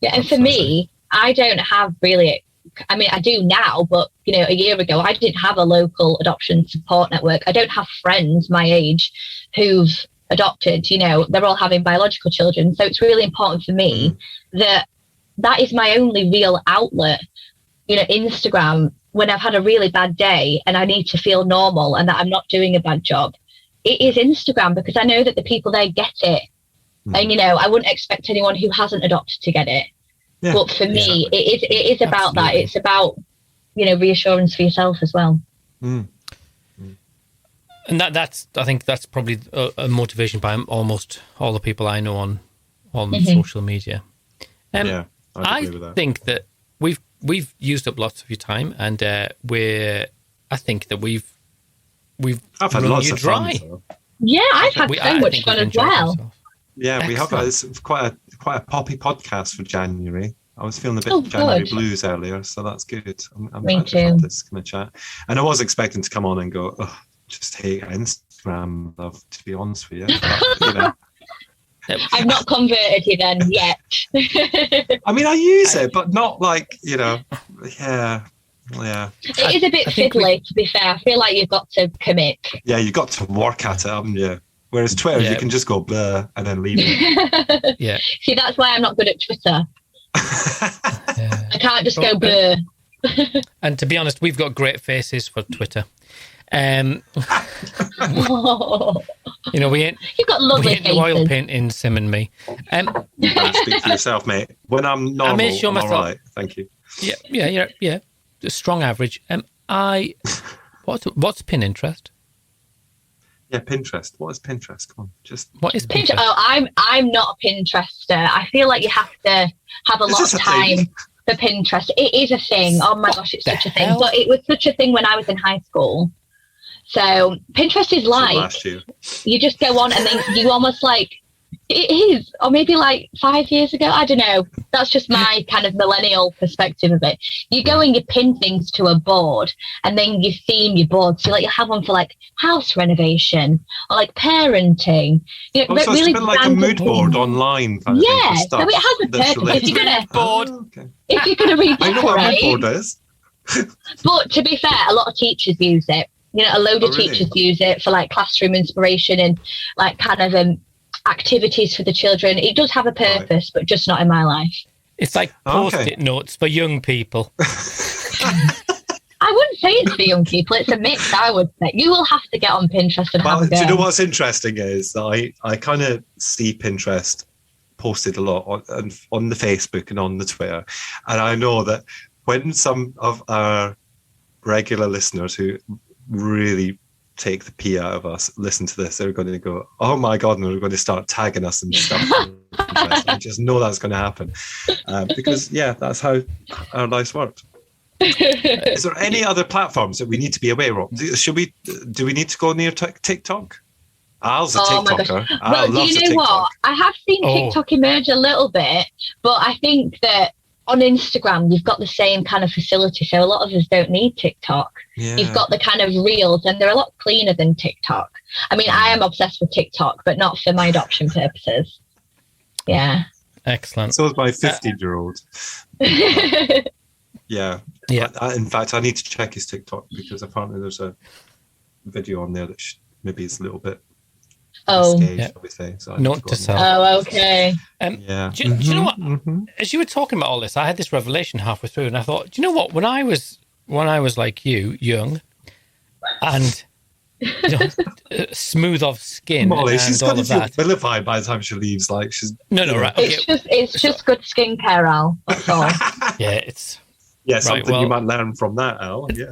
Yeah, and for me, I don't have really, I mean, I do now, but, you know, a year ago, I didn't have a local adoption support network. I don't have friends my age who've adopted, you know, they're all having biological children. So it's really important for me that is my only real outlet. You know, Instagram, when I've had a really bad day and I need to feel normal and that I'm not doing a bad job, it is Instagram, because I know that the people there get it. And, you know, I wouldn't expect anyone who hasn't adopted to get it. Yeah, but for me, it is about that. It's about, you know, reassurance for yourself as well. And that's I think that's probably a motivation by almost all the people I know on social media. Yeah, I'd agree with that. I think that we've used up lots of your time, and I think that we've I've had lots of fun. So. Yeah, I've had so much fun as well. Ourselves. Yeah, Excellent. we have. It's quite a poppy podcast for January. I was feeling a bit January blues earlier, so that's good. I'm Me glad too. to have this kind of chat. And I was expecting to come on and go, just hate Instagram, love, to be honest with you. But, you know. I've not converted you then yet. I mean, I use it, but not like, you know, yeah. It is a bit fiddly, to be fair. I feel like you've got to commit. Yeah, you've got to work at it, haven't you? Whereas Twitter, you can just go blur and then leave it. Yeah. See, that's why I'm not good at Twitter. I can't just go blur. And to be honest, we've got great faces for Twitter. You know, we ain't. You've got lovely faces. Oil painting Sim and me. Speak for yourself, mate. When I'm normal, I'm all right. Thank you. Yeah. A strong average. What's Pinterest? Yeah, Pinterest. What is Pinterest? Come on, what is Pinterest? Oh, I'm not a Pinterester. I feel like you have to have a lot of time for Pinterest. It is a thing. Oh my gosh, it's such a thing. But it was such a thing when I was in high school. So Pinterest is like, last year. You just go on and then you almost like, it is, or maybe like 5 years ago. I don't know. That's just my kind of millennial perspective of it. You go and you pin things to a board, and then you theme your board. So like you have one for like house renovation or like parenting. You know, so really it's been like a mood board online. Kind of thing for stuff so it has a purpose. If you're gonna read, I know what a mood board is. But to be fair, a lot of teachers use it. You know, a load of teachers use it for like classroom inspiration and like kind of activities for the children. It does have a purpose, but just not in my life. It's like post-it notes for young people. I wouldn't say it's for young people. It's a mix, I would say. You will have to get on Pinterest and have a go. Do you know what's interesting is that I kind of see Pinterest posted a lot on the Facebook and on the Twitter. And I know that when some of our regular listeners who really take the pee out of us listen to this, they're going to go, oh my god, and they're going to start tagging us and stuff. I just know that's going to happen because that's how our lives work. Is there any other platforms that we need to be aware of? Do we need to go near TikTok? Al's a TikToker. Well, do you know what? I have seen TikTok emerge a little bit, but I think that on Instagram, you've got the same kind of facility. So a lot of us don't need TikTok. Yeah. You've got the kind of reels, and they're a lot cleaner than TikTok. I mean, I am obsessed with TikTok, but not for my adoption purposes. Yeah. Excellent. So is my 15-year-old. Yeah. In fact, I need to check his TikTok because apparently there's a video on there that maybe is a little bit shall we say. So Note to self. Oh, okay. Do you know what? As you were talking about all this, I had this revelation halfway through, and I thought, do you know what? When I was like you, young, and smooth of skin, Molly, and she's all going of to feel that. vilified by the time she leaves. Like she's right. Okay. It's just good skincare, Al. That's all. It's something you might learn from that, Al. Yeah.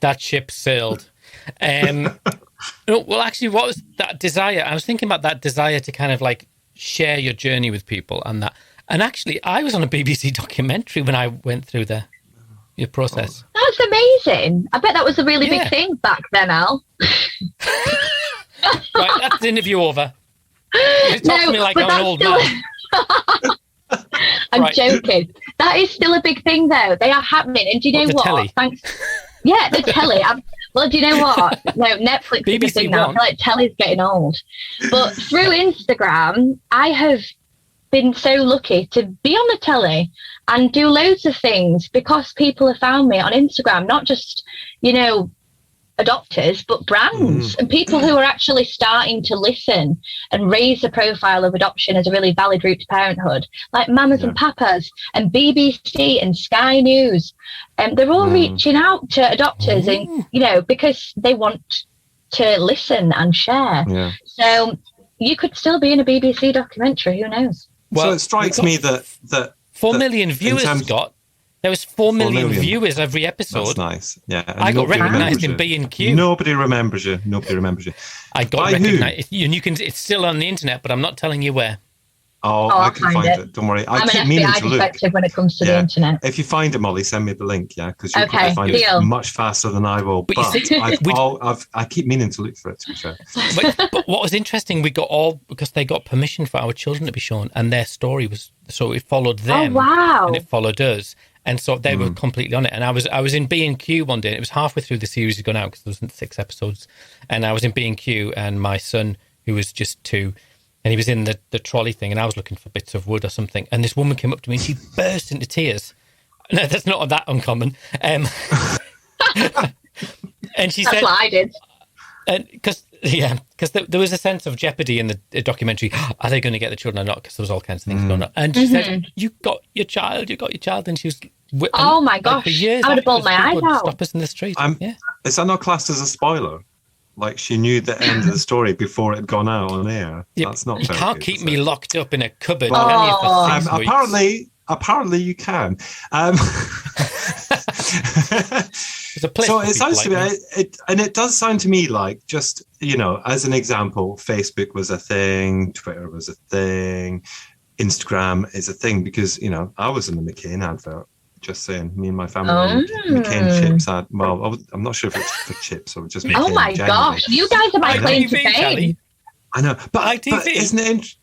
that ship sailed. Well, actually, what was that desire? I was thinking about that desire to kind of like share your journey with people and that. And actually, I was on a BBC documentary when I went through your process. That's amazing. I bet that was a really big thing back then, Al. Right, that's the interview over. You talk to me like I'm an old man. I'm joking. That is still a big thing, though. They are happening. And do you know what? Telly? Yeah, the telly. Well, do you know what? No, Netflix is the thing now. I feel like telly's getting old. But through Instagram, I have been so lucky to be on the telly and do loads of things because people have found me on Instagram, not just, adopters, but brands and people who are actually starting to listen and raise the profile of adoption as a really valid route to parenthood, like Mamas and Papas and BBC and Sky News. They're all reaching out to adopters and, because they want to listen and share. Yeah. So you could still be in a BBC documentary, who knows? Well, so it strikes me that 4 million viewers, Scott. There was 4 million viewers every episode. That's nice. Yeah. And I got recognised in B&Q. Nobody remembers you. I got recognised. It's still on the internet, but I'm not telling you where. Oh, I can find it. Don't worry. I'm an FBI detective when it comes to the internet. If you find it, Molly, send me the link, because you'll probably find it much faster than I will. But I keep meaning to look for it, to be fair. But what was interesting, we got because they got permission for our children to be shown, and their story was, so it followed them. Oh, wow. And it followed us. And so they were completely on it. And I was in B&Q one day, and it was halfway through the series had gone out because there was 6 episodes. And I was in B&Q, and my son, who was just 2, and he was in the trolley thing, and I was looking for bits of wood or something. And this woman came up to me, and she burst into tears. No, that's not that uncommon. And she said... That's what I did. Because there was a sense of jeopardy in the documentary. Are they going to get the children or not? Because there was all kinds of things going on. And she said, you got your child. And she was... Oh, my gosh. For years, I would have bawled my eyes out. Stop us in the street. Is that not classed as a spoiler? Like, she knew the end of the story before it had gone out on air. That's not. You can't keep me locked up in a cupboard. Apparently, you can. So it sounds to me, it does sound to me like, just as an example, Facebook was a thing, Twitter was a thing, Instagram is a thing, because I was in the McCain advert. Just saying, me and my family McCain chips ad. Well, I'm not sure if it's for chips or just McCain. Oh my gosh, you guys are my claim to fame. I know, but isn't it?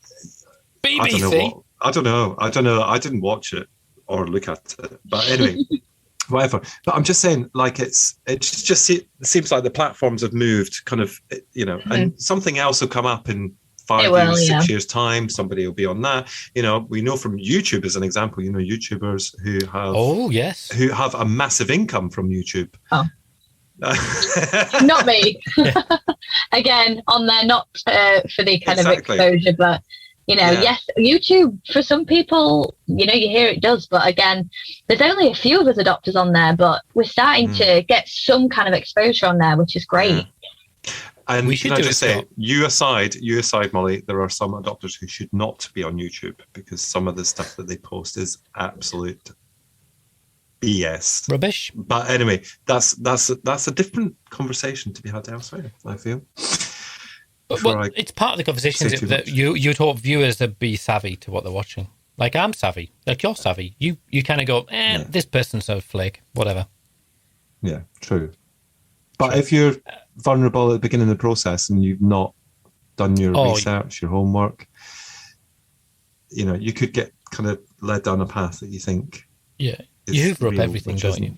BBC. I don't know. I didn't watch it or look at it. But anyway, whatever. But I'm just saying, like, it seems like the platforms have moved, kind of, and something else will come up in 5 years, 6 years time. Somebody will be on that. We know from YouTube as an example. YouTubers who have who have a massive income from YouTube. Oh. Not me. Again, on there, not for the kind of exposure, but yes, YouTube for some people, you hear it does, but again, there's only a few of us adopters on there, but we're starting to get some kind of exposure on there, which is great. And we should just say, you aside, Molly, there are some adopters who should not be on YouTube because some of the stuff that they post is absolute BS, rubbish. But anyway, that's a different conversation to be had elsewhere, I feel. Well, it's part of the conversation that you hope viewers to be savvy to what they're watching. Like, I'm savvy, like you're savvy. You kind of go, this person's a flake, whatever. Yeah, true. But if you're vulnerable at the beginning of the process and you've not done your research, your homework, you could get kind of led down a path that you think. Yeah, you hoover up everything, don't you?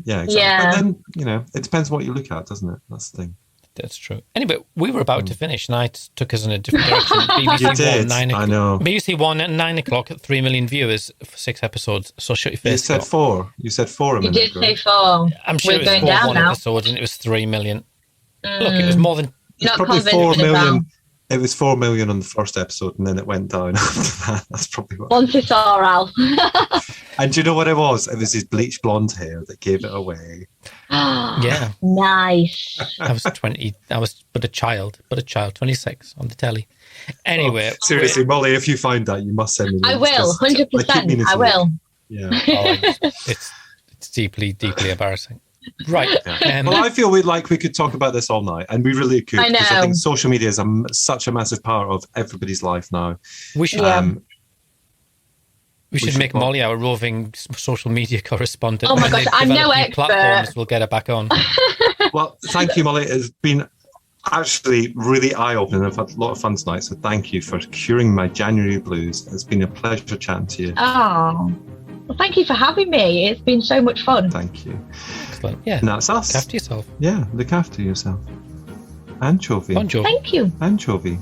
Yeah, exactly. Yeah. But then, it depends what you look at, doesn't it? That's the thing. That's true. Anyway, we were about to finish, and I took us in a different direction. BBC One at 9 o'clock at 3 million viewers for 6 episodes. So shut your face. You said 4. You said 4 a minute ago. You did say 4. I'm sure we're it was going 4 down one now. episode, and it was 3 million. Look, it was more than. It's probably 4 million. It was 4 million on the first episode, and then it went down after that. That's probably what. Once it's all Al. And do you know what it was? It was his bleached blonde hair that gave it away. Yeah. Nice. I was 20. I was but a child, 26 on the telly. Anyway. Seriously, Molly, if you find that, you must send me. I will, 100%. I will. Yeah. It's deeply, deeply embarrassing. Right. Yeah. Well, I feel we could talk about this all night, and we really could. I know. Because I think social media is such a massive part of everybody's life now. We should. We should make Molly our roving social media correspondent. Oh my gosh, I'm no expert. Platforms, we'll get her back on. Well, thank you, Molly. It's been actually really eye-opening. I've had a lot of fun tonight, so thank you for curing my January blues. It's been a pleasure chatting to you. Oh, Well, thank you for having me. It's been so much fun. Thank you. Excellent. Yeah. And that's us. Look after yourself. Yeah, look after yourself. Anchovy. Bonjour. Thank you. Anchovy.